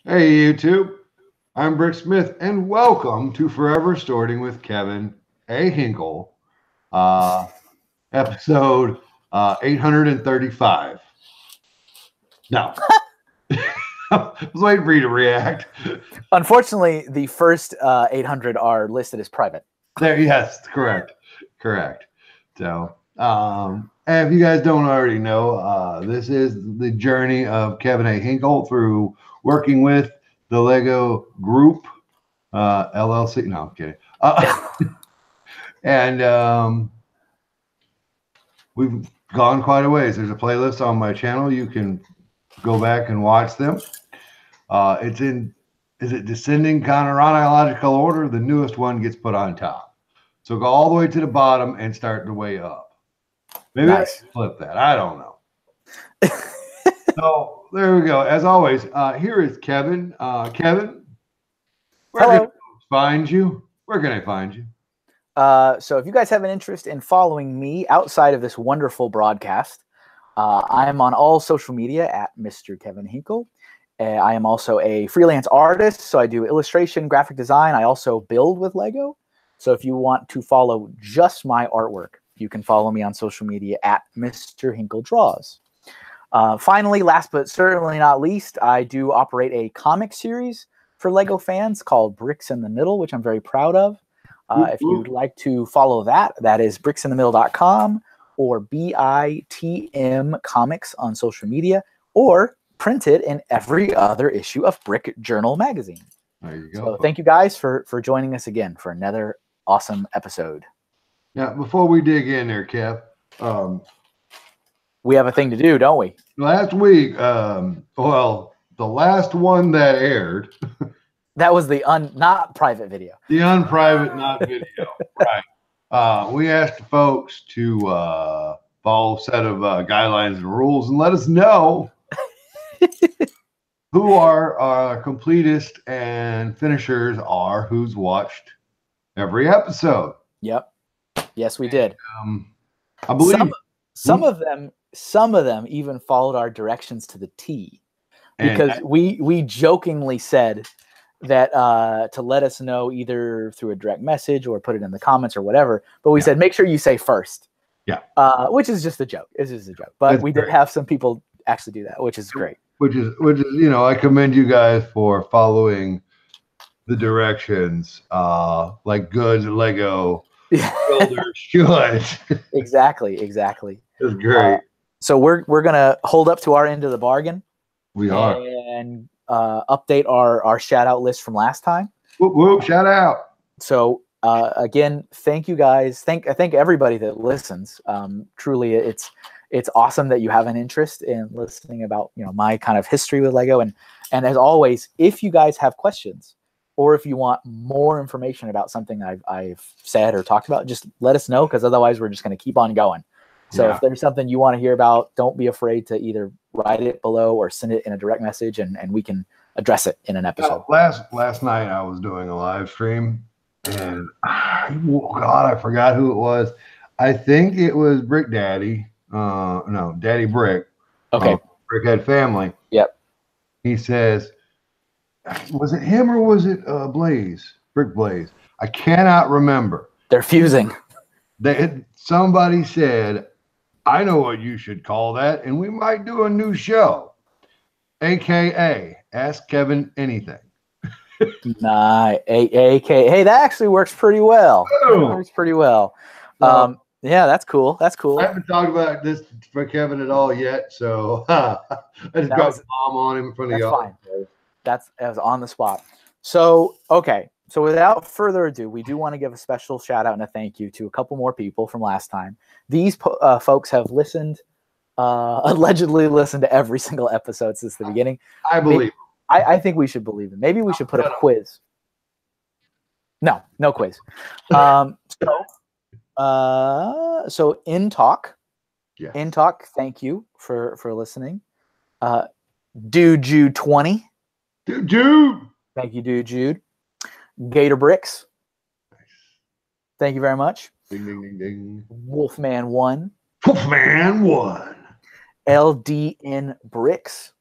Hey YouTube, I'm Brick Smith, and welcome to Forever Starting with Kevin A. Hinkle, uh, episode 835. No, I was waiting for you to react. Unfortunately, the first 800 are listed as private. There, yes, correct. So, and if you guys don't already know, this is the journey of Kevin A. Hinkle through working with the Lego Group LLC. No, I'm kidding. And we've gone quite a ways. There's a playlist on my channel. You can go back and watch them. It's in, is it descending chronological order? The newest one gets put on top. So go all the way to the bottom and start the way up. Maybe Nice. I flip that. I don't know. So there we go. As always, here is Kevin. Kevin, where can I Hello. find you? Where can I find you? So if you guys have an interest in following me outside of this wonderful broadcast, I am on all social media at Mr. Kevin Hinkle. I am also a freelance artist, so I do illustration, graphic design. I also build with Lego. So if you want to follow just my artwork, you can follow me on social media at Mr. Hinkle Draws. Finally, last but certainly not least, I do operate a comic series for Lego fans called Bricks in the Middle, which I'm very proud of. If you'd like to follow that, that is bricksinthemiddle.com or BITM Comics on social media, or print it in every other issue of Brick Journal magazine. There you go. So thank you guys for joining us again for another awesome episode. Now, before we dig in there, Kev, We have a thing to do, don't we? last week, well, the last one that aired, That was the not private video. the unprivate, not video, right? We asked folks to follow a set of guidelines and rules and let us know who our completest and finishers are, who's watched every episode. Yep. Yes, we did. I believe Some of them even followed our directions to the T, because we jokingly said that to let us know either through a direct message or put it in the comments or whatever. But we said make sure you say first. Yeah. Which is just a joke. It's just a joke. But That's we did great. have some people actually do that, which is great. Which is I commend you guys for following the directions like good Lego builders should. Exactly. It's great. So we're gonna hold up to our end of the bargain. We are. And update our shout out list from last time. Whoop, whoop, shout out. So again, thank you guys. I thank everybody that listens. Truly, it's awesome that you have an interest in listening about my kind of history with Lego. And as always, if you guys have questions or if you want more information about something I've said or talked about, just let us know, because otherwise we're just going to keep on going. So if there's something you want to hear about, don't be afraid to either write it below or send it in a direct message, and we can address it in an episode. Last night I was doing a live stream, and God, I forgot who it was. I think it was Brick Daddy. No, Daddy Brick. Okay. Brickhead Family. Yep. He says, was it him or was it Blaze? Brick Blaze. I cannot remember. They're fusing. Somebody said, I know what you should call that, and we might do a new show, AKA Ask Kevin Anything. Nah, hey, that actually works pretty well. Yeah, that's cool. I haven't talked about this for Kevin at all yet, so I just got bomb on him in front of y'all. Fine. That was on the spot. So, okay. So without further ado, we do want to give a special shout out and a thank you to a couple more people from last time. These folks have allegedly listened to every single episode since the beginning. I believe. I think we should believe them. Maybe we should put a quiz. No quiz. So in talk, thank you for listening. Dude Jude 20. Dude. Thank you, Dude Jude. Gator Bricks. Thank you very much. Ding, ding, ding, ding. Wolfman 1. Wolfman 1. LDN Bricks.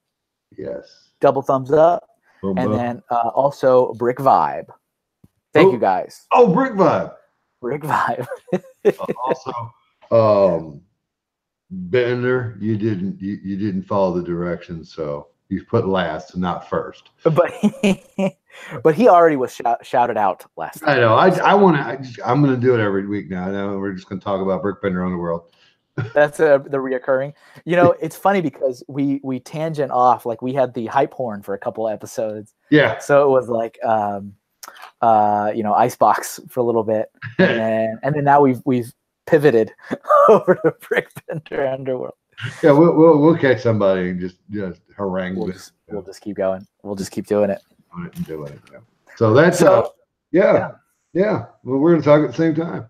Yes. Double thumbs up. and then also Brick Vibe. Thank you guys. Oh, Brick Vibe. Brick Vibe. Also, Bender, you didn't follow the directions, so you put last, not first. But he already was shouted out last time. I know. I'm going to do it every week now. Now we're just going to talk about Brick Bender Underworld. That's the reoccurring. You know, it's funny because we tangent off. Like we had the hype horn for a couple episodes. Yeah. So it was like, Icebox for a little bit, and then now we've pivoted over to Brick Bender Underworld. Yeah, we'll catch somebody and just harangue. We'll just keep going. We'll just keep doing it. So that's yeah. Well, we're gonna talk at the same time.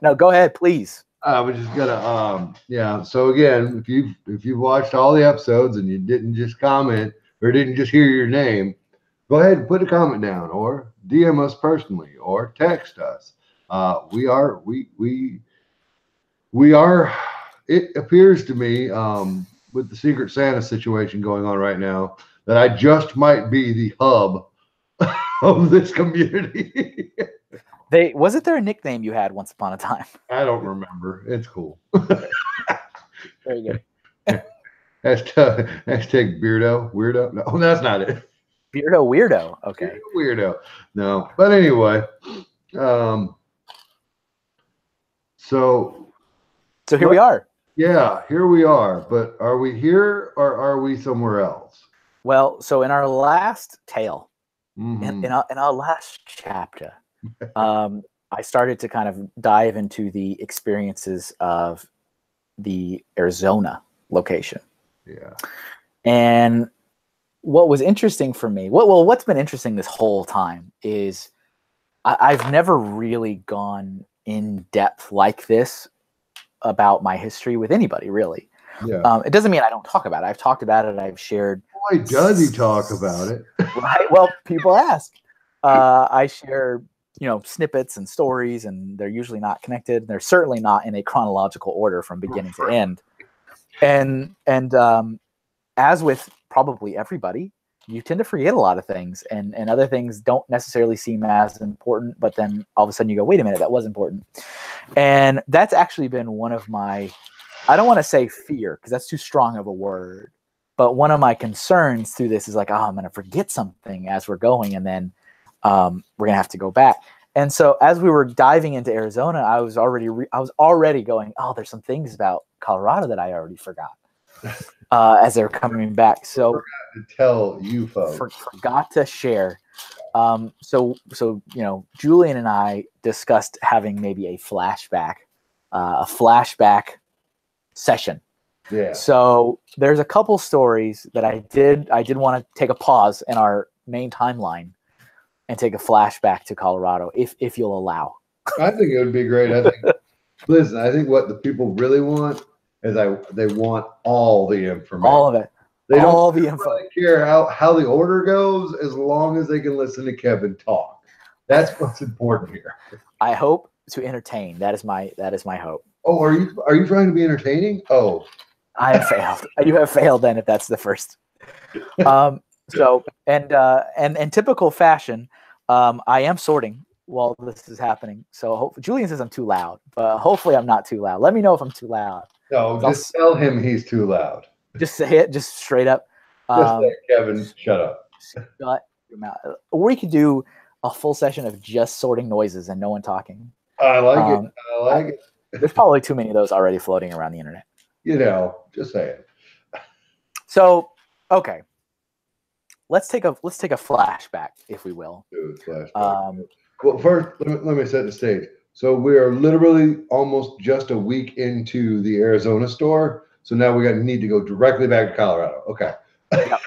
No, go ahead, please. We just gotta So again, if you've watched all the episodes and you didn't just comment or didn't just hear your name, go ahead and put a comment down or DM us personally or text us. We are. It appears to me, with the Secret Santa situation going on right now, that I just might be the hub of this community. Wasn't there a nickname you had once upon a time? I don't remember. It's cool. Very good. Hashtag weirdo. No, that's not it. Weirdo. Okay. Weirdo. No, but anyway. So here we are. Yeah, here we are. But are we here or are we somewhere else? Well, so in our last tale, in our last chapter, I started to kind of dive into the experiences of the Arizona location. Yeah. And what was interesting for me, what's been interesting this whole time is I've never really gone in depth like this about my history with anybody, really. Yeah. It doesn't mean I don't talk about it. I've talked about it. I've shared. Why does he talk about it? Right. Well, people ask. I share, snippets and stories, and they're usually not connected. They're certainly not in a chronological order from beginning to end. And as with probably everybody, you tend to forget a lot of things, and other things don't necessarily seem as important, but then all of a sudden you go, wait a minute, that was important. And that's actually been one of my, I don't want to say fear, because that's too strong of a word, but one of my concerns through this is like, I'm going to forget something as we're going, and then we're going to have to go back. And so as we were diving into Arizona, I was already going, there's some things about Colorado that I already forgot. As they're coming back, so forgot to tell you folks, forgot to share. So Julian and I discussed having maybe a flashback session. Yeah. So there's a couple stories that I did want to take a pause in our main timeline and take a flashback to Colorado, if you'll allow. I think it would be great. I think what the people really want is they want all the information. All of it. They all don't the info. really care how the order goes as long as they can listen to Kevin talk. That's what's important here. I hope to entertain. That is my hope. Oh, are you trying to be entertaining? Oh. I have failed. You have failed then if that's the first. So in typical fashion, I am sorting while this is happening. So Julian says I'm too loud, but hopefully I'm not too loud. Let me know if I'm too loud. No, just tell him he's too loud. Just say it, just straight up. Just say, Kevin, shut up. Shut your mouth. Or we could do a full session of just sorting noises and no one talking. I like it. I like it. There's probably too many of those already floating around the internet. Just say it. So, okay. Let's take a flashback, if we will. Dude, flashback. Well, first, let me set the stage. So we are literally almost just a week into the Arizona store. So now we need to go directly back to Colorado. Okay. Yep.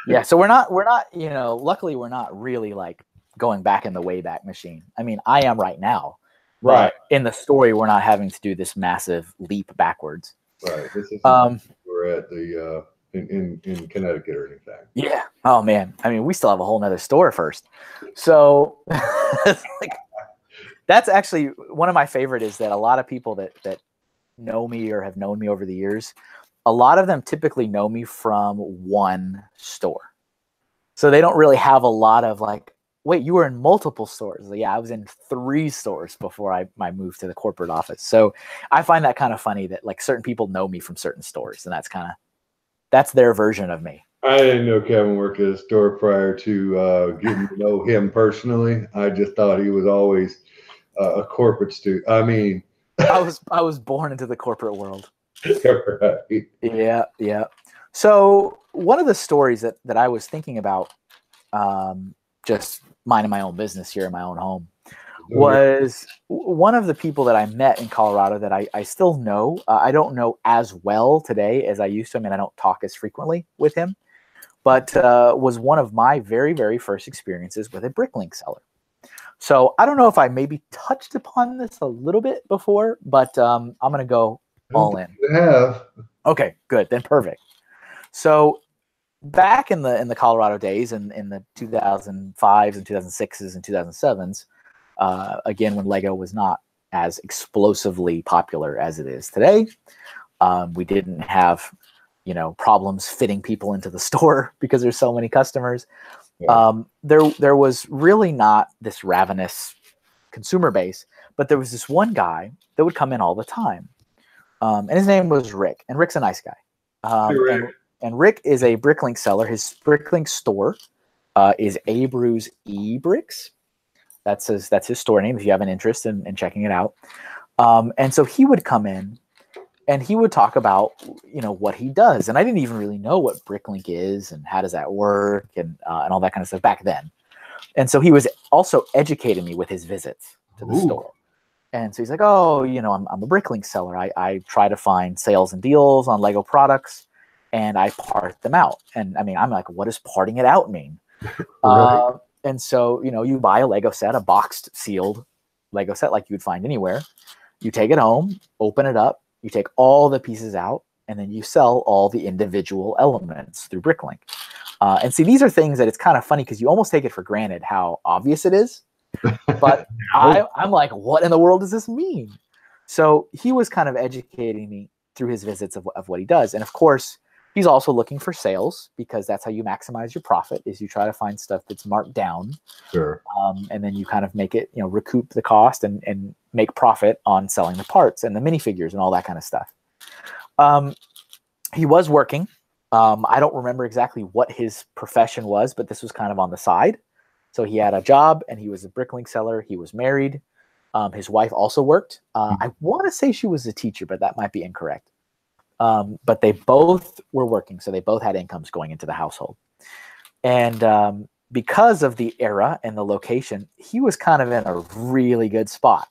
Yeah. So we're not, luckily we're not really like going back in the Wayback Machine. I mean, I am right now. Right. In the story, we're not having to do this massive leap backwards. Right. This is we're at the in Connecticut or anything. Yeah. Oh man. I mean, we still have a whole nother store first. So that's actually one of my favorite is that a lot of people that know me or have known me over the years, a lot of them typically know me from one store. So they don't really have a lot of like, wait, you were in multiple stores. Like, yeah, I was in 3 stores before I moved to the corporate office. So I find that kind of funny that like certain people know me from certain stores, and that's their version of me. I didn't know Kevin worked at a store prior to getting to know him personally. I just thought he was always a corporate student. I mean, I was born into the corporate world. right. Yeah, yeah. So one of the stories that I was thinking about, just minding my own business here in my own home, was one of the people that I met in Colorado that I still know. I don't know as well today as I used to. I mean, I don't talk as frequently with him, but was one of my very, very first experiences with a Bricklink seller. So I don't know if I maybe touched upon this a little bit before, but I'm going to go all in. You have. Okay, good. Then perfect. So back in the Colorado days, in the 2005s and 2006s and 2007s, again, when Lego was not as explosively popular as it is today, we didn't have, problems fitting people into the store because there's so many customers. Yeah. There was really not this ravenous consumer base, but there was this one guy that would come in all the time. And his name was Rick, and Rick's a nice guy. And Rick is a Bricklink seller. His Bricklink store is Abreu's E-Bricks. That's his store name if you have an interest in checking it out. And so he would come in and he would talk about, what he does. And I didn't even really know what Bricklink is and how does that work and all that kind of stuff back then. And so he was also educating me with his visits to the store. And so he's like, oh, I'm a Bricklink seller. I try to find sales and deals on Lego products and I part them out. And I mean, I'm like, what does parting it out mean? Right. And so, you buy a Lego set, a boxed, sealed Lego set like you'd find anywhere. You take it home, open it up, you take all the pieces out, and then you sell all the individual elements through Bricklink. And see, these are things that it's kind of funny because you almost take it for granted how obvious it is. But I'm like, what in the world does this mean? So he was kind of educating me through his visits of what he does. And of course, he's also looking for sales because that's how you maximize your profit is you try to find stuff that's marked down. Sure. And then you kind of make it, recoup the cost and make profit on selling the parts and the minifigures and all that kind of stuff. He was working. I don't remember exactly what his profession was, but this was kind of on the side. So he had a job and he was a Bricklink seller. He was married. His wife also worked. I want to say she was a teacher, but that might be incorrect. But they both were working, so they both had incomes going into the household. And because of the era and the location, he was kind of in a really good spot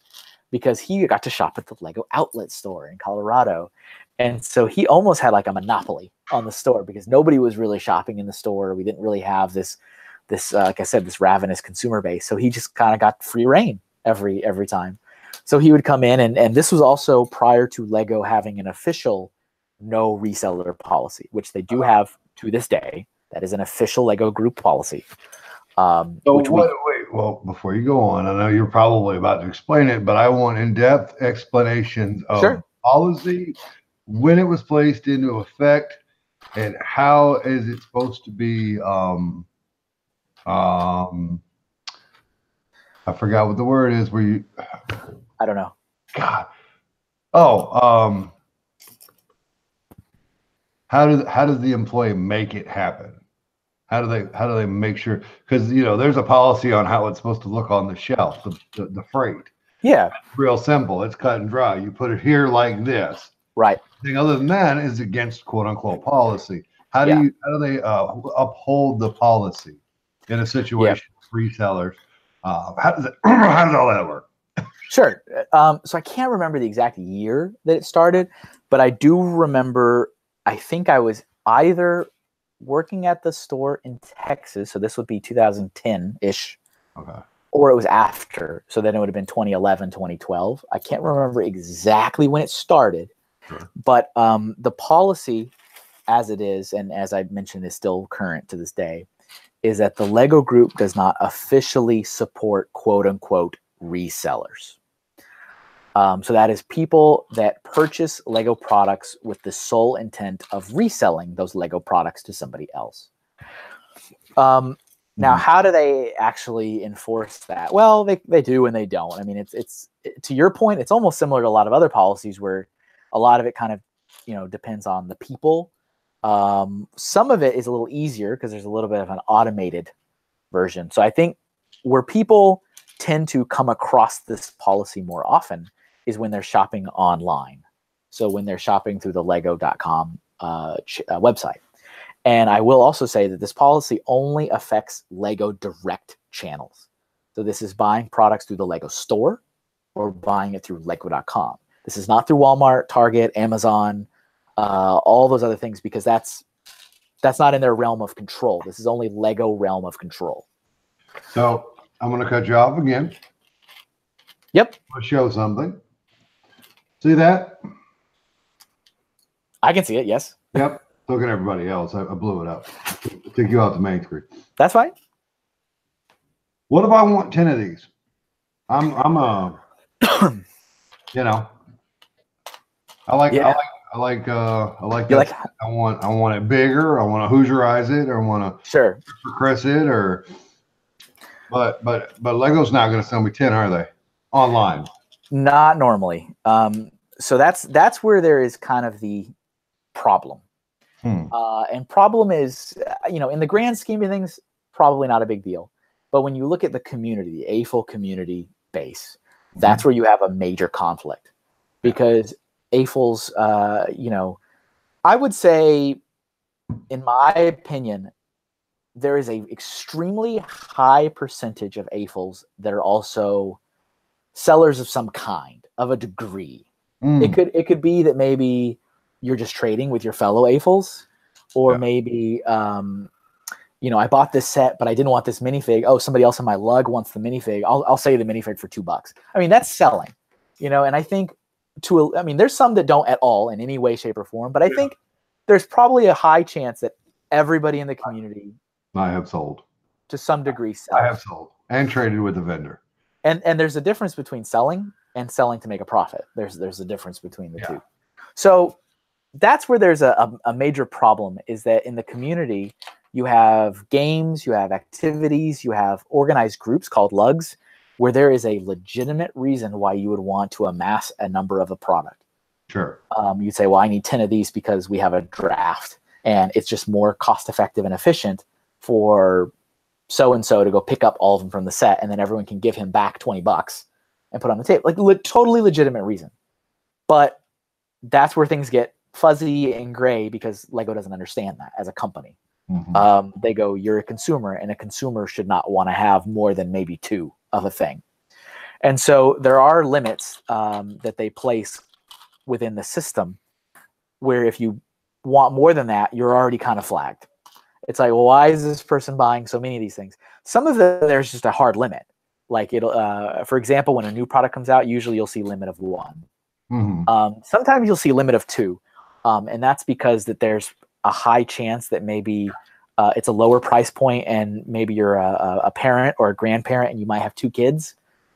because he got to shop at the Lego outlet store in Colorado. And so he almost had like a monopoly on the store because nobody was really shopping in the store. We didn't really have this like I said, this ravenous consumer base. So he just kind of got free reign every time. So he would come in, and this was also prior to Lego having an official no reseller policy, which they do have to this day. That is an official Lego group policy. Well, before you go on, I know you're probably about to explain it, but I want in-depth explanations of policy, when it was placed into effect, and how is it supposed to be I forgot what the word is where you I don't know. God. Oh, how does the employee make it happen? How do they make sure? Because there's a policy on how it's supposed to look on the shelf, the freight. Yeah. Real simple. It's cut and dry. You put it here like this. Right. Anything other than that is against quote unquote policy. How do they uphold the policy in a situation with resellers? How does all that work? Sure. So I can't remember the exact year that it started, but I do remember. I think I was either working at the store in Texas, so this would be 2010-ish, or it was after, so then it would have been 2011, 2012. I can't remember exactly when it started, but the policy as it is, and as I mentioned, is still current to this day, is that the Lego Group does not officially support quote-unquote resellers. So that is people that purchase Lego products with the sole intent of reselling those Lego products to somebody else. Now, how do they actually enforce that? Well, they do and they don't. I mean, it's to your point, it's almost similar to a lot of other policies where a lot of it kind of, depends on the people. Some of it is a little easier because there's a little bit of an automated version. So I think where people tend to come across this policy more often is when they're shopping online. So when they're shopping through the Lego.com website. And I will also say that this policy only affects Lego direct channels. So this is buying products through the Lego store or buying it through Lego.com. This is not through Walmart, Target, Amazon, all those other things, because that's not in their realm of control. This is only Lego realm of control. So I'm going to cut you off again. Yep. I'll show something. See that? I can see it, yes. Yep. Look at everybody else. I blew it up. I took you off the main screen. That's fine. What if I want 10 of these? I'm a, I like that. I want it bigger. I want to Hoosierize it, or I want to Chris it, or but Lego's not going to sell me 10, are they? Online? Not normally. So that's where there is kind of the problem. And problem is, in the grand scheme of things, probably not a big deal. But when you look at the community, the AFL community base, that's where you have a major conflict, because AFLs, I would say, in my opinion, there is a extremely high percentage of AFLs that are also sellers of some kind, of a degree. It could be that maybe you're just trading with your fellow AFLs, or maybe, I bought this set, but I didn't want this minifig. Oh, somebody else in my lug wants the minifig. I'll sell you the minifig for $2. I mean, that's selling, and I think there's some that don't at all in any way, shape, or form, but I think there's probably a high chance that everybody in the community I have sold to some degree. Sells. I have sold and traded with a vendor. And there's a difference between selling and selling to make a profit. There's a difference between the two. So that's where there's a major problem, is that in the community, you have games, you have activities, you have organized groups called lugs, where there is a legitimate reason why you would want to amass a number of a product. Sure. You'd say, well, I need 10 of these because we have a draft, and it's just more cost effective and efficient for so-and-so to go pick up all of them from the set, and then everyone can give him back $20 and put on the table. Like, totally legitimate reason. But that's where things get fuzzy and gray, because Lego doesn't understand that as a company. They go, you're a consumer, and a consumer should not want to have more than maybe 2 of a thing. And so there are limits that they place within the system, where if you want more than that, you're already kind of flagged. It's like, well, why is this person buying so many of these things? Some of them, there's just a hard limit. Like for example, when a new product comes out, usually you'll see limit of 1. Sometimes you'll see limit of 2. And that's because that there's a high chance that maybe it's a lower price point, and maybe you're a parent or a grandparent and you might have 2 kids.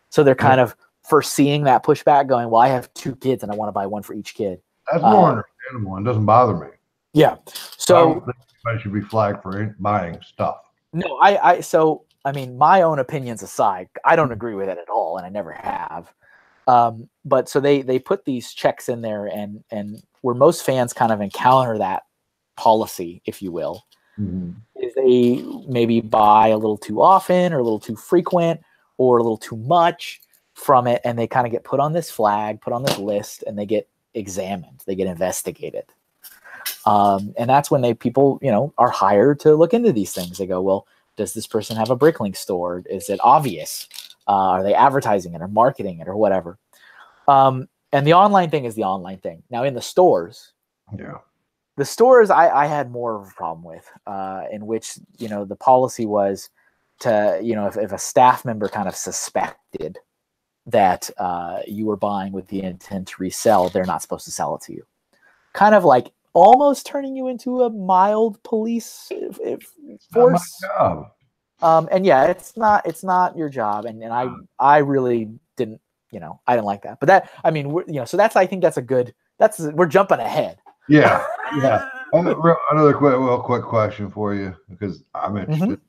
So they're kind of foreseeing that pushback, going, well, I have 2 kids and I want to buy one for each kid. That's more understandable and doesn't bother me. Yeah. So I don't think anybody should be flagged for buying stuff. No, I mean, my own opinions aside, I don't agree with it at all, and I never have. But so they put these checks in there, and where most fans kind of encounter that policy, if you will, is they maybe buy a little too often, or a little too frequent, or a little too much from it, and they kind of get put on this flag, put on this list, and they get examined, they get investigated. And that's when people are hired to look into these things. They go, well, does this person have a Bricklink store? Is it obvious? Are they advertising it or marketing it or whatever? And the online thing is the online thing. Now in the stores, I had more of a problem with, in which, the policy was to, if a staff member kind of suspected that you were buying with the intent to resell, they're not supposed to sell it to you. Kind of like almost turning you into a mild police force. Oh my God. And yeah, it's not your job. And I really didn't, I didn't like that. But that, I mean, so I think we're jumping ahead. Yeah. Another real quick question for you because I'm interested.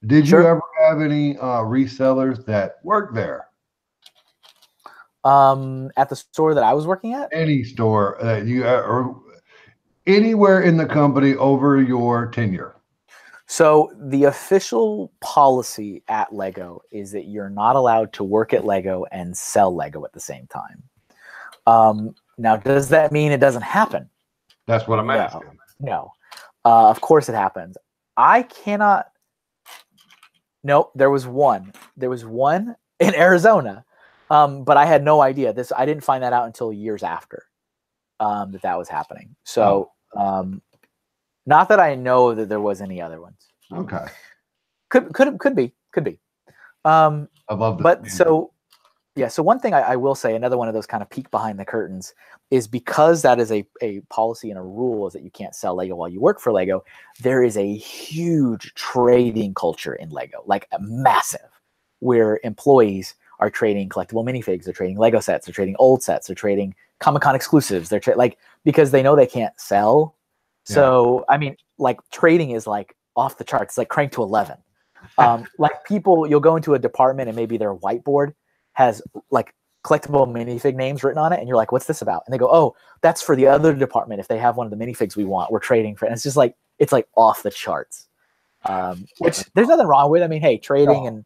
Did you Sure. ever have any resellers that worked there? At the store that I was working at? Any store that you or anywhere in the company over your tenure? So the official policy at Lego is that you're not allowed to work at Lego and sell Lego at the same time. Now, does that mean it doesn't happen? That's what I'm asking. No. Of course it happens. I cannot. No, there was one. There was one in Arizona, but I had no idea. I didn't find that out until years after that was happening. So, not that I know that there was any other ones. Okay. Could be. I love that. But so one thing I will say, another one of those kind of peek behind the curtains, is because that is a policy and a rule is that you can't sell Lego while you work for Lego. There is a huge trading culture in Lego, like massive, where employees are trading collectible minifigs, they're trading Lego sets, they're trading old sets, they're trading Comic-Con exclusives, they're because they know they can't sell. So I mean, like trading is like off the charts, it's like cranked to 11. Like people, you'll go into a department and maybe their whiteboard has like collectible minifig names written on it, and you're like, what's this about? And they go, oh, that's for the other department. If they have one of the minifigs we want, we're trading for it. And it's just like, it's like off the charts, which there's nothing wrong with. I mean, hey, trading and,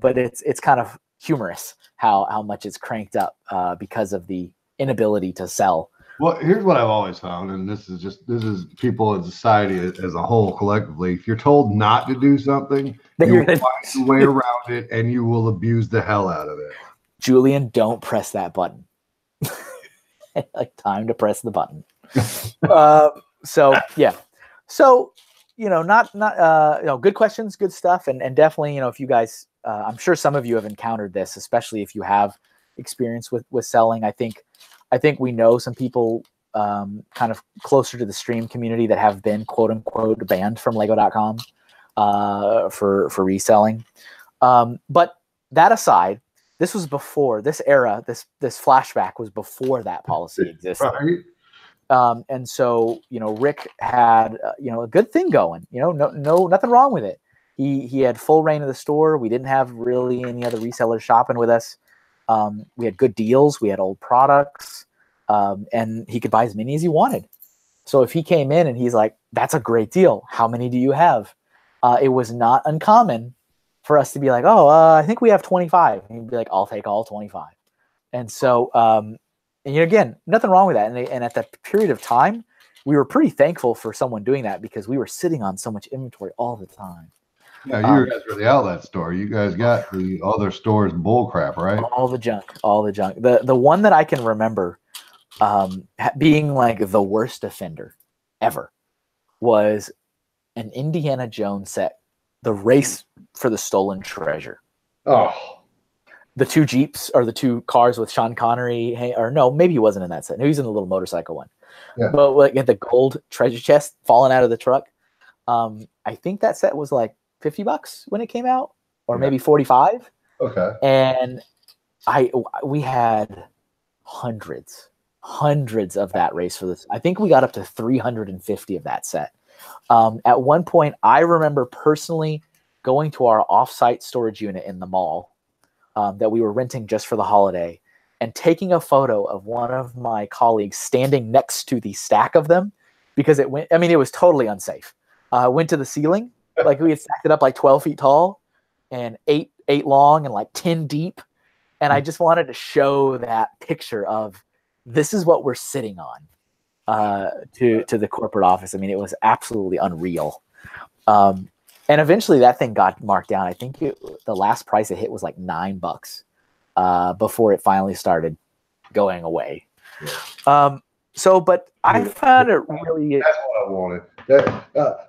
but it's kind of humorous how much it's cranked up because of the inability to sell. Well, here's what I've always found, and this is people in society as a whole collectively. If you're told not to do something, then you will find a way around it, and you will abuse the hell out of it. Julian, don't press that button. Like, time to press the button. So not good questions, good stuff, and definitely, if you guys, I'm sure some of you have encountered this, especially if you have experience with selling. I think we know some people kind of closer to the stream community that have been quote unquote banned from Lego.com for reselling. But that aside, this was before this era. This flashback was before that policy existed. Right. And so Rick had a good thing going. Nothing wrong with it. He had full reign of the store. We didn't have really any other resellers shopping with us. We had good deals. We had old products, and he could buy as many as he wanted. So if he came in and he's like, "That's a great deal. How many do you have?" It was not uncommon for us to be like, "Oh, I think we have 25." And he'd be like, "I'll take all 25." And so, again, nothing wrong with that. And at that period of time, we were pretty thankful for someone doing that because we were sitting on so much inventory all the time. Yeah, you guys were the outlet store. You guys got the other stores bull crap, right? All the junk. The one that I can remember being like the worst offender ever was an Indiana Jones set, The Race for the Stolen Treasure. Oh. The two Jeeps or the two cars with Sean Connery, or no, maybe he wasn't in that set. No, he was in the little motorcycle one. Yeah. But like the gold treasure chest falling out of the truck. I think that set was like $50 when it came out, or maybe 45. Okay. And we had hundreds of that race for this. I think we got up to 350 of that set. At one point, I remember personally going to our offsite storage unit in the mall that we were renting just for the holiday and taking a photo of one of my colleagues standing next to the stack of them because it was totally unsafe. Went to the ceiling. Like we had stacked it up like 12 feet tall and eight long and like 10 deep. And I just wanted to show that picture of this is what we're sitting on to the corporate office. I mean, it was absolutely unreal. And eventually that thing got marked down. I think the last price it hit was like $9 before it finally started going away. Yeah. But I found it really. That's what I wanted.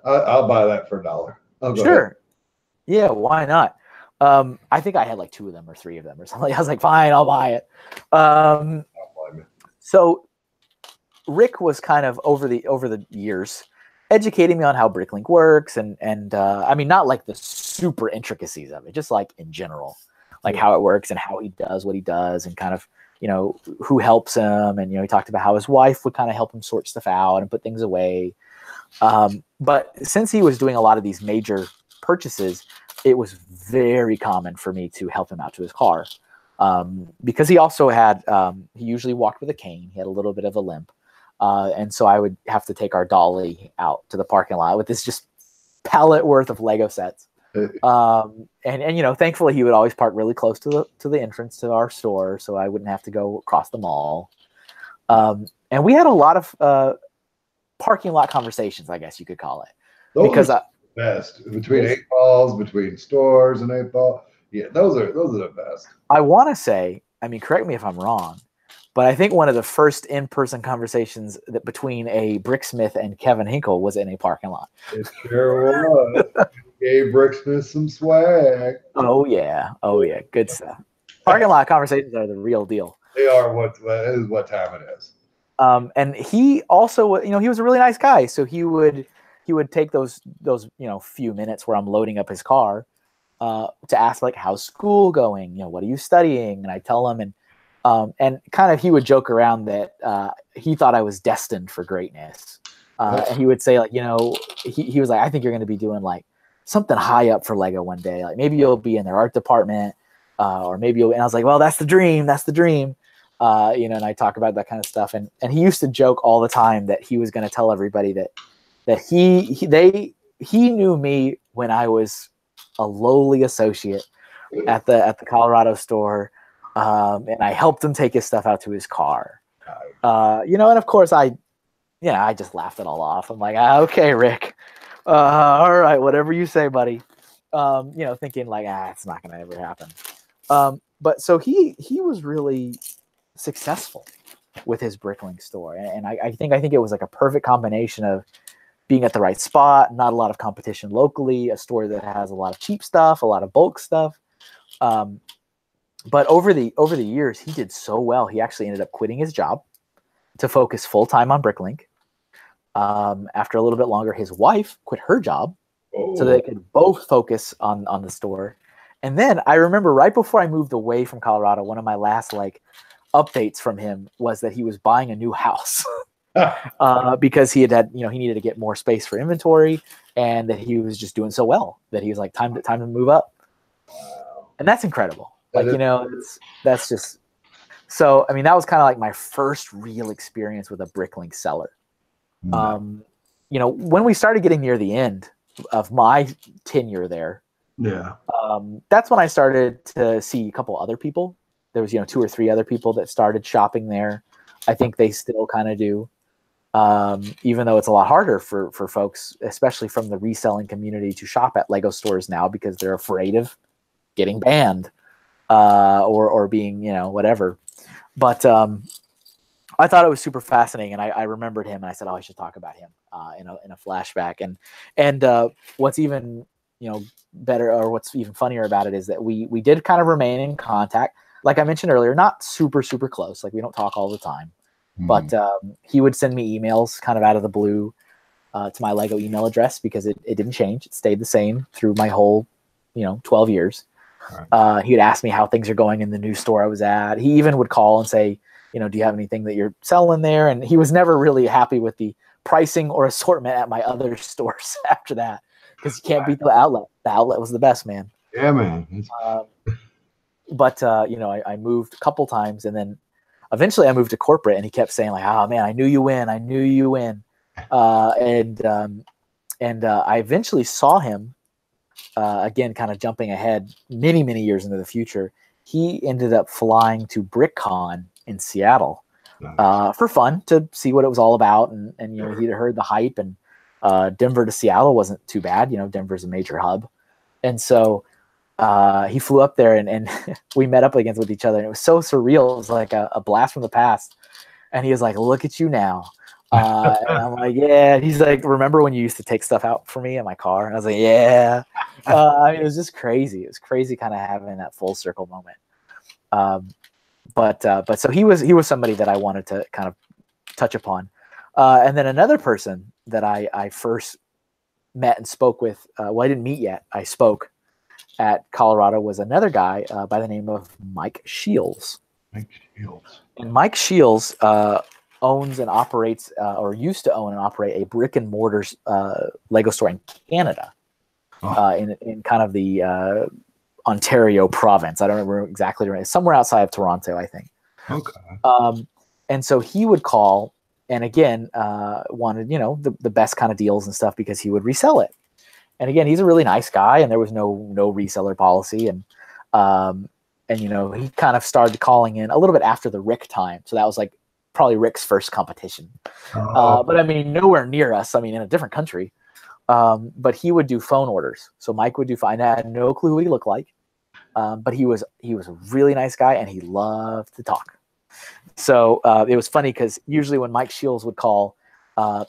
I'll buy that for $1. Sure. Ahead. Yeah, why not? I think I had like 2 of them or 3 of them or something. I was like, fine, I'll buy it. So Rick was kind of over the years educating me on how Bricklink works and I mean, not like the super intricacies of it, just like in general, like how it works and how he does what he does and kind of who helps him. And, he talked about how his wife would kind of help him sort stuff out and put things away. But since he was doing a lot of these major purchases, it was very common for me to help him out to his car. Because he also had, he usually walked with a cane. He had a little bit of a limp. And so I would have to take our dolly out to the parking lot with this just pallet worth of Lego sets. And thankfully he would always park really close to the entrance to our store, so I wouldn't have to go across the mall. And we had a lot of parking lot conversations, I guess you could call it. Those are the best between 8 balls, between stores and 8 ball. Yeah, those are the best. I want to say, correct me if I'm wrong, but I think one of the first in-person conversations between a Bricksmith and Kevin Hinkle was in a parking lot. It sure was. Gave Bricksmith some swag. Oh yeah, good stuff. Parking lot conversations are the real deal. They are what time it is. And he also, he was a really nice guy, so he would take those few minutes where I'm loading up his car to ask, like, how's school going? What are you studying? And I tell him, and kind of he would joke around that he thought I was destined for greatness. And he would say, like, he was like, I think you're going to be doing like something high up for Lego one day. Like maybe you'll be in their art department, or maybe and I was like, well, that's the dream. That's the dream. And I talk about that kind of stuff. And he used to joke all the time that he was going to tell everybody that he knew me when I was a lowly associate at the Colorado store. And I helped him take his stuff out to his car. And of course I just laughed it all off. I'm like, okay, Rick, all right, whatever you say, buddy. Thinking like, it's not going to ever happen. But so he was really successful with his Bricklink store. And I think it was like a perfect combination of being at the right spot, not a lot of competition locally, a store that has a lot of cheap stuff, a lot of bulk stuff. But over the years, he did so well. He actually ended up quitting his job to focus full time on Bricklink. After a little bit longer, his wife quit her job so they could both focus on the store. And then I remember right before I moved away from Colorado, one of my last updates from him was that he was buying a new house because he he needed to get more space for inventory, and that he was just doing so well that he was like, time to move up. Wow. And that's incredible. That's just so. That was kind of like my first real experience with a Bricklink seller. When we started getting near the end of my tenure there, that's when I started to see a couple other people. There was 2 or 3 other people that started shopping there. I think they still kind of do, even though it's a lot harder for folks, especially from the reselling community, to shop at Lego stores now because they're afraid of getting banned or being whatever. But I thought it was super fascinating, and I remembered him, and I said, I should talk about him in a flashback. And what's even better, or what's even funnier about it, is that we did kind of remain in contact. Like I mentioned earlier, not super close. Like we don't talk all the time, but he would send me emails kind of out of the blue to my Lego email address because it didn't change. It stayed the same through my whole 12 years. Right. He would ask me how things are going in the new store I was at. He even would call and say, do you have anything that you're selling there? And he was never really happy with the pricing or assortment at my other stores after that, because you can't beat the outlet. The outlet was the best, man. Yeah, man. But I moved a couple times, and then eventually I moved to corporate, and he kept saying like, oh man, I knew you win. And I eventually saw him again, kind of jumping ahead many years into the future. He ended up flying to BrickCon in Seattle for fun, to see what it was all about. And he'd heard the hype, and Denver to Seattle wasn't too bad. Denver's a major hub. And so he flew up there, and we met up against with each other, and it was so surreal. It was like a blast from the past. And he was like, look at you now. And I'm like, yeah. And he's like, remember when you used to take stuff out for me in my car? And I was like, yeah. It was just crazy. It was crazy kind of having that full circle moment. But so he was somebody that I wanted to kind of touch upon. And then another person that I first met and spoke with, I didn't meet yet. I spoke at Colorado, was another guy by the name of Mike Shields. Mike Shields. And Mike Shields owns and operates, or used to own and operate, a brick and mortar Lego store in Canada, in kind of the Ontario province. I don't remember exactly where. Somewhere outside of Toronto, I think. Okay. And so he would call, and again, wanted the best kind of deals and stuff because he would resell it. And again, he's a really nice guy, and there was no reseller policy, and he kind of started calling in a little bit after the Rick time. So that was like probably Rick's first competition. But I mean, nowhere near us. I mean, in a different country. But he would do phone orders. So Mike would do phone. I had no clue what he looked like. But he was a really nice guy, and he loved to talk. So it was funny because usually when Mike Shields would call,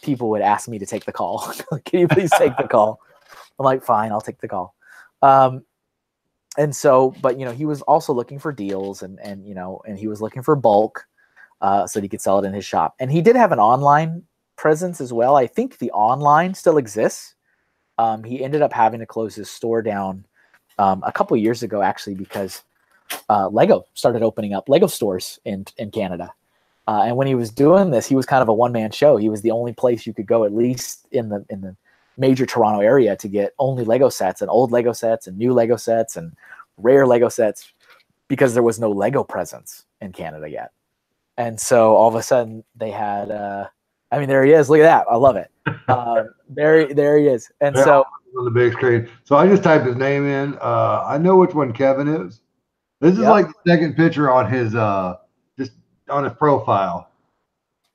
people would ask me to take the call. Can you please take the call? I'm like, fine, I'll take the call. And so, but he was also looking for deals, and he was looking for bulk, so that he could sell it in his shop. And he did have an online presence as well. I think the online still exists. He ended up having to close his store down a couple of years ago, actually, because Lego started opening up Lego stores in Canada. And when he was doing this, he was kind of a one-man show. He was the only place you could go, at least in the major Toronto area, to get only Lego sets, and old Lego sets, and new Lego sets, and rare Lego sets, because there was no Lego presence in Canada yet. And so all of a sudden they had, there he is. Look at that. I love it. There he is. And so on the big screen. So I just typed his name in. I know which one Kevin is. This is like the second picture on his, just on his profile.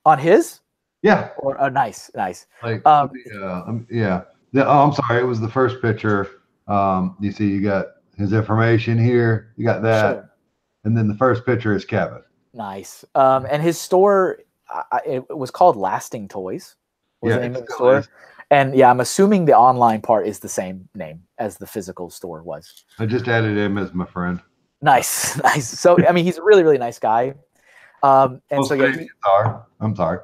On his? Yeah. Nice. Like, yeah. I'm sorry. It was the first picture. You see, you got his information here. You got that. Sure. And then the first picture is Kevin. Nice. And his store, it was called Lasting Toys. Was the name of the store. And yeah, I'm assuming the online part is the same name as the physical store was. I just added him as my friend. Nice. So, I mean, he's a really, really nice guy. And most Canadians are. I'm sorry.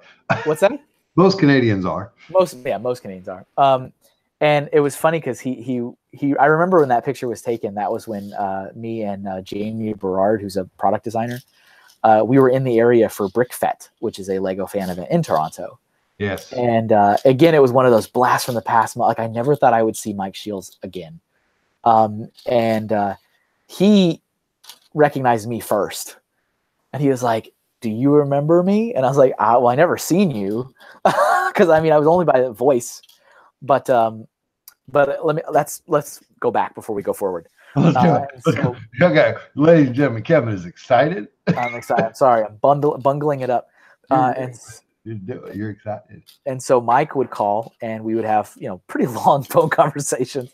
What's that? Most Canadians are. Most Canadians are. And it was funny because I remember when that picture was taken, that was when me and Jamie Berard, who's a product designer, we were in the area for BrickFest, which is a Lego fan event in Toronto. Yes. And again, it was one of those blasts from the past. Like, I never thought I would see Mike Shields again. And he recognized me first. And he was like, "Do you remember me?" And I was like, "Well, I never seen you." Because I was only by the voice. But let's go back before we go forward. Okay, ladies and gentlemen, Kevin is excited. I'm excited. I'm sorry, I'm bungling it up. You're excited. And so Mike would call, and we would have pretty long phone conversations.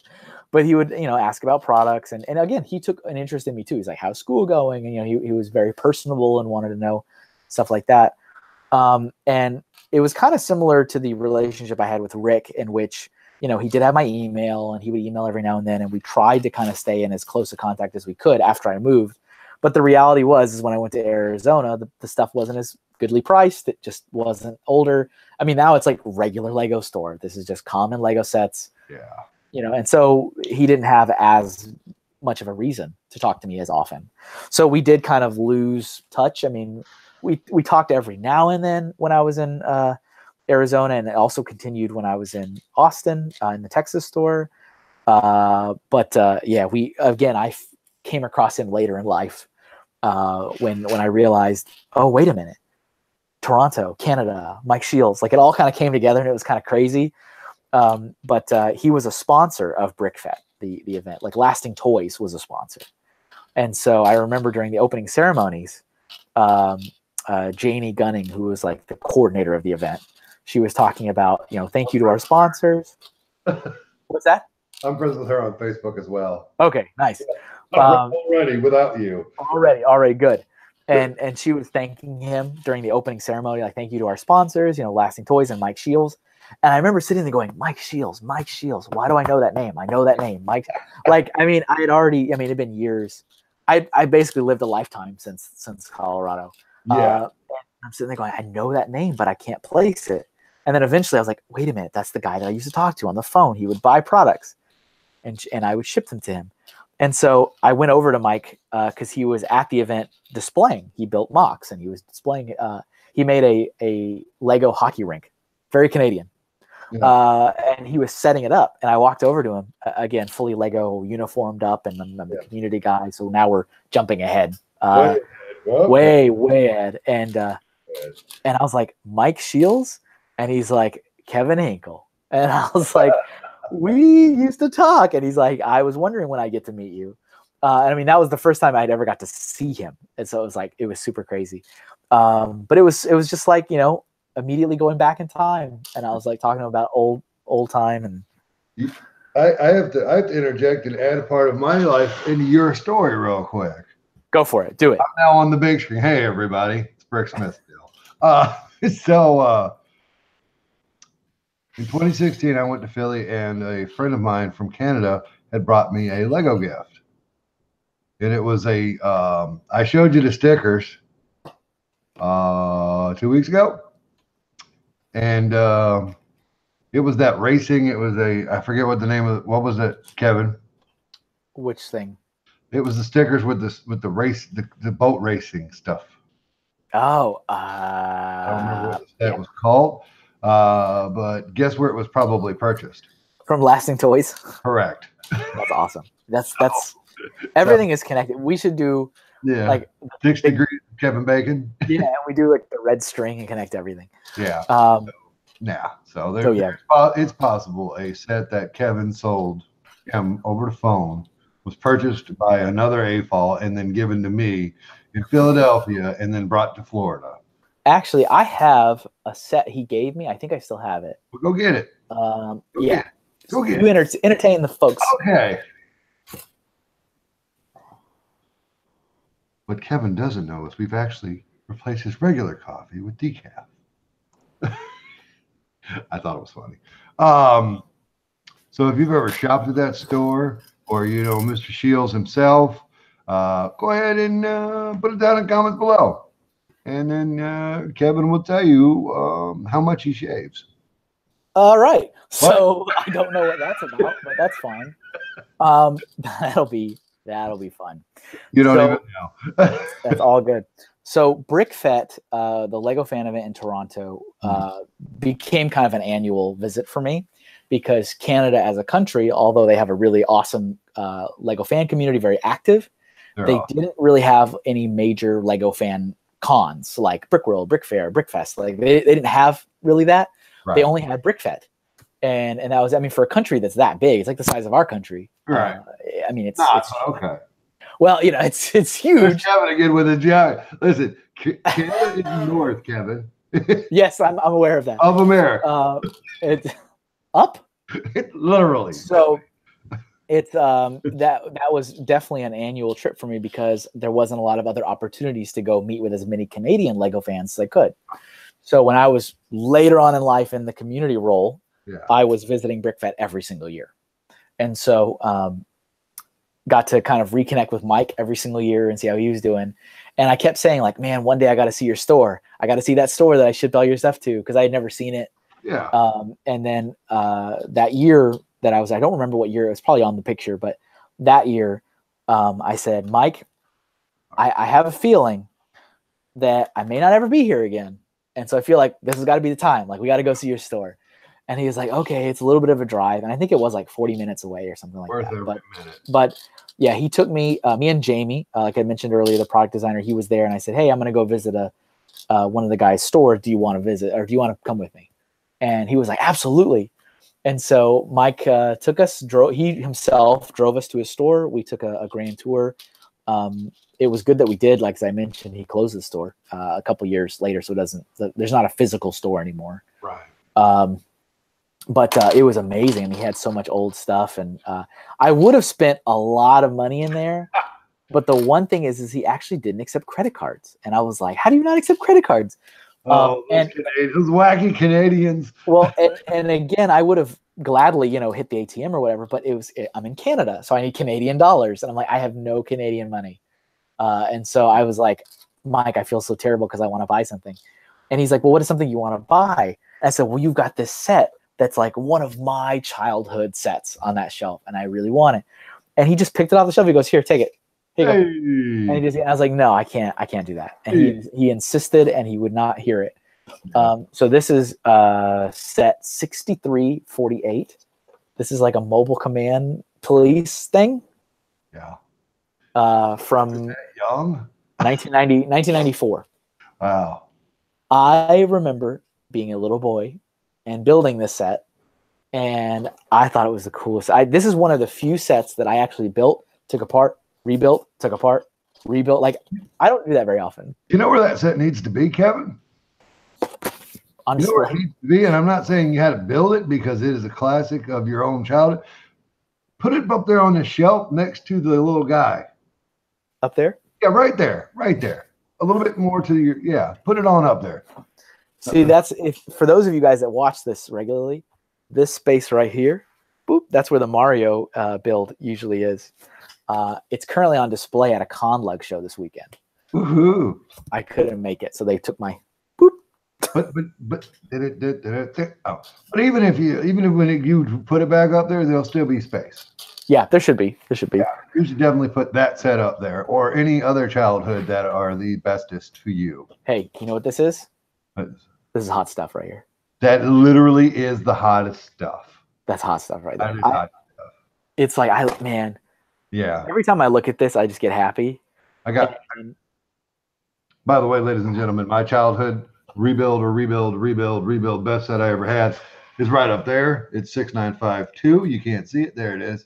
But he would ask about products, and again, he took an interest in me too. He's like, "How's school going?" And he was very personable and wanted to know stuff like that. And it was kind of similar to the relationship I had with Rick, in which he did have my email, and he would email every now and then, and we tried to kind of stay in as close a contact as we could after I moved. But the reality is when I went to Arizona, the stuff wasn't as goodly priced. It just wasn't older. I mean, now it's like regular Lego store. This is just common Lego sets. Yeah. And so he didn't have as much of a reason to talk to me as often. So we did kind of lose touch. I mean, we talked every now and then when I was in Arizona, and it also continued when I was in Austin in the Texas store. I came across him later in life when I realized, oh, wait a minute, Toronto, Canada, Mike Shields, like it all kind of came together, and it was kind of crazy. But he was a sponsor of BrickFest, the event. Like Lasting Toys was a sponsor. And so I remember during the opening ceremonies, Janie Gunning, who was like the coordinator of the event, she was talking about, thank you to our sponsors. What's that? I'm friends with her on Facebook as well. Okay, nice. Already without you. Already good. And she was thanking him during the opening ceremony, like, thank you to our sponsors, Lasting Toys and Mike Shields. And I remember sitting there going, Mike Shields. Why do I know that name? I know that name. Mike. Like, I mean, it had been years. I basically lived a lifetime since Colorado. Yeah. I'm sitting there going, I know that name, but I can't place it. And then eventually I was like, wait a minute, that's the guy that I used to talk to on the phone. He would buy products and I would ship them to him. And so I went over to Mike because he was at the event displaying. He built mocks and he was displaying. He made a Lego hockey rink, very Canadian. Yeah. And he was setting it up. And I walked over to him, again, fully Lego uniformed up, and I'm the community guy. So now we're jumping ahead. Way ahead. And I was like, Mike Shields? And he's like, Kevin Hinkle. And I was like, we used to talk. And he's like, I was wondering when I get to meet you. And I mean, that was the first time I'd ever got to see him. And so it was like, it was super crazy. But it was just like, immediately going back in time. And I was like talking about old time. And I have to interject and add a part of my life into your story real quick. Go for it. Do it. I'm now on the big screen. Hey, everybody. It's Brick Smith still. In 2016, I went to Philly, and a friend of mine from Canada had brought me a Lego gift. And it was I showed you the stickers 2 weeks ago. And it was that racing. It was I forget what the name of what was it, Kevin? Which thing? It was the stickers with the race, the boat racing stuff. Oh, I don't remember what that was called. But guess where it was probably purchased? From Lasting Toys. Correct. That's awesome. That's everything is connected. We should do like 6 degrees of Kevin Bacon. Yeah, and we do like the red string and connect everything. Yeah. So it's possible a set that Kevin sold him over the phone was purchased by another AFOL and then given to me in Philadelphia and then brought to Florida. Actually, I have a set he gave me. I think I still have it. Well, go get it. Go get it. You entertain the folks. Okay. What Kevin doesn't know is we've actually replaced his regular coffee with decaf. I thought it was funny. So if you've ever shopped at that store, or Mr. Shields himself, go ahead and put it down in the comments below. And then Kevin will tell you how much he shaves. All right. So I don't know what that's about, but that's fine. That'll be fun. You don't even know. That's all good. So BrickFest, the Lego fan event in Toronto, became kind of an annual visit for me because Canada as a country, although they have a really awesome Lego fan community, very active, they didn't really have any major Lego fan cons like Brickworld, Brickfair, Brickfest. Like they didn't have really that. Right. They only had BrickFest. And that was, for a country that's that big, it's like the size of our country. Right. It's okay. Well, it's huge. There's Kevin again with a giant. Listen, Canada is north, Kevin. Yes, I'm aware of that. Of America. Up? Literally. So it's that was definitely an annual trip for me because there wasn't a lot of other opportunities to go meet with as many Canadian Lego fans as I could. So when I was later on in life in the community role, I was visiting BrickFest every single year. And so got to kind of reconnect with Mike every single year and see how he was doing. And I kept saying, like, man, one day I got to see your store. I got to see that store that I shipped all your stuff to because I had never seen it. Yeah. And then that year that I don't remember what year, it was probably on the picture, but that year I said, Mike, I have a feeling that I may not ever be here again. And so I feel like this has got to be the time. Like, we got to go see your store. And he was like, okay, it's a little bit of a drive. And I think it was like 40 minutes away or something like that. But yeah, he took me and Jamie, like I mentioned earlier, the product designer, he was there. And I said, hey, I'm going to go visit one of the guys' stores. Do you want to visit or do you want to come with me? And he was like, absolutely. And so Mike took us, he himself drove us to his store. We took a grand tour. It was good that we did. Like, as I mentioned, he closed the store a couple years later. So there's not a physical store anymore. Right. But it was amazing. And he had so much old stuff. And I would have spent a lot of money in there. But the one thing is he actually didn't accept credit cards. And I was like, how do you not accept credit cards? Those wacky Canadians. Well, and again, I would have gladly, hit the ATM or whatever. But I'm in Canada, so I need Canadian dollars. And I'm like, I have no Canadian money. And so I was like, Mike, I feel so terrible because I want to buy something. And he's like, well, what is something you want to buy? And I said, well, you've got this set that's like one of my childhood sets on that shelf, and I really want it. And he just picked it off the shelf. He goes, "Here, take it." Here you go. Hey. And I was like, "No, I can't do that." And he insisted, and he would not hear it. So this is set 6348. This is like a mobile command police thing. Yeah. From young 1994. Wow. I remember being a little boy and building this set, and I thought it was the coolest. This is one of the few sets that I actually built, took apart, rebuilt, took apart, rebuilt. Like, I don't do that very often. You know where that set needs to be, Kevin? You know where it needs to be, and I'm not saying you had to build it because it is a classic of your own childhood. Put it up there on the shelf next to the little guy. Up there? Yeah, right there. A little bit more to your, yeah, put it on up there. See, for those of you guys that watch this regularly, this space right here, boop, that's where the Mario build usually is. It's currently on display at a Conlug show this weekend. Woohoo! I couldn't make it, so they took my boop. But even if when you put it back up there, there'll still be space. Yeah, there should be. Yeah, you should definitely put that set up there, or any other childhood that are the bestest to you. Hey, you know what this is? This is hot stuff right here. That literally is the hottest stuff. That's hot stuff right there. That is hot stuff. It's like, man. Yeah. Every time I look at this, I just get happy. By the way, ladies and gentlemen, my childhood rebuild best set I ever had is right up there. It's 6952. You can't see it. There it is.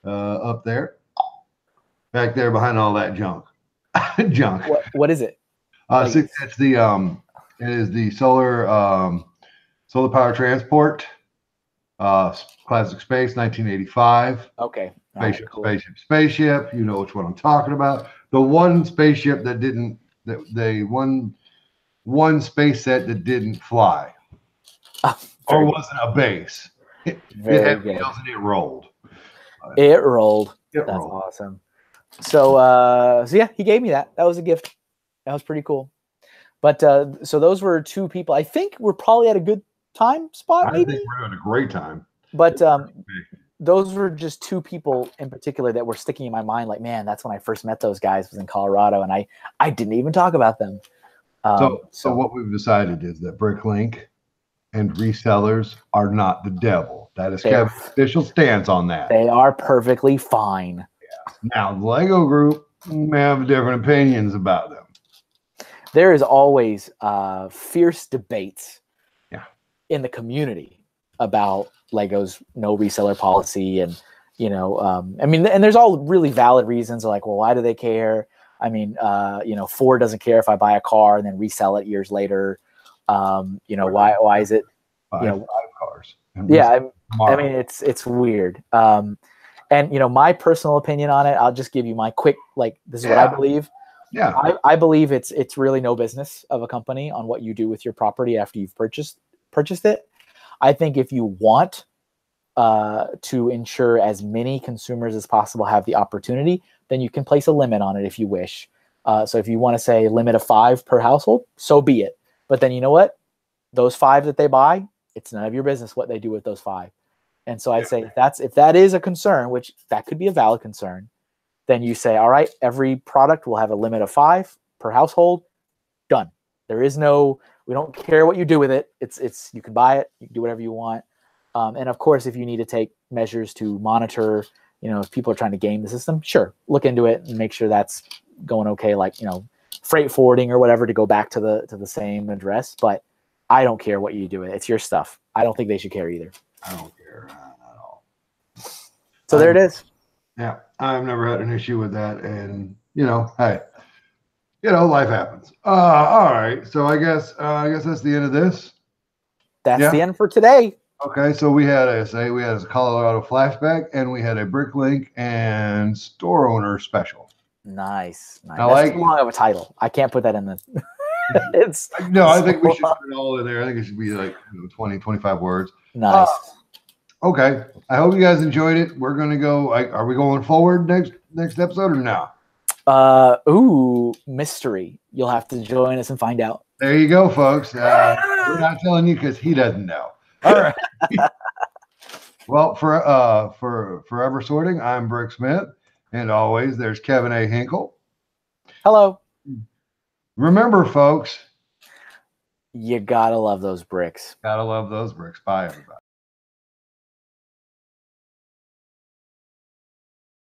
Up there. Back there behind all that junk. What is it? It's it is the solar power transport. Classic Space, 1985. Okay. Spaceship. You know which one I'm talking about. The one spaceship that didn't, one space set that didn't fly, or wasn't a base. It had wheels and it rolled. It rolled. That's awesome. So yeah, he gave me that. That was a gift. That was pretty cool. But so those were two people. I think we're probably at a good time spot. Maybe think we're having a great time. But those were just two people in particular that were sticking in my mind. Like, man, that's when I first met those guys, was in Colorado, and I didn't even talk about them. So what we've decided is that Bricklink and resellers are not the devil. That is Kevin's official stance on that. They are perfectly fine. Yeah. Now, the Lego group may have different opinions about them. There is always fierce debates in the community about Lego's no reseller policy. And, I mean, and there's all really valid reasons, like, well, why do they care? I mean, Ford doesn't care if I buy a car and then resell it years later. Why is it, five cars? Yeah. I mean, it's weird. And, my personal opinion on it, I'll just give you my quick, this is what I believe. Yeah. I believe it's really no business of a company on what you do with your property after you've purchased it. I think if you want to ensure as many consumers as possible have the opportunity, then you can place a limit on it if you wish. So if you want to say limit of 5 per household, so be it. But then you know what? Those 5 that they buy, it's none of your business what they do with those 5. And so I'd say if that is a concern, which that could be a valid concern, then you say, all right, every product will have a limit of 5 per household. Done. There is no, we don't care what you do with it. It's you can buy it, you can do whatever you want. And of course, if you need to take measures to monitor, if people are trying to game the system, sure, look into it and make sure that's going okay, like, freight forwarding or whatever to go back to the same address. But I don't care what you do with it. It's your stuff. I don't think they should care either. I don't care at all. So there it is. Yeah, I've never had an issue with that. And, hey, life happens. All right. So I guess that's the end of this. That's the end for today. Okay, so we had a Colorado Flashback, and we had a Bricklink and store owner special. Nice. That's too long of a title. I can't put that in the. I think we should put it all in there. I think it should be like 20, 25 words. Nice. Okay. I hope you guys enjoyed it. We're gonna go. Are we going forward next episode or no? Mystery. You'll have to join us and find out. There you go, folks. We're not telling you because he doesn't know. All right. Well, for Forever Sorting, I'm Brick Smith, and always there's Kevin A. Hinkle. Hello. Remember, folks, You gotta love those bricks. gotta love those bricks. Bye, everybody.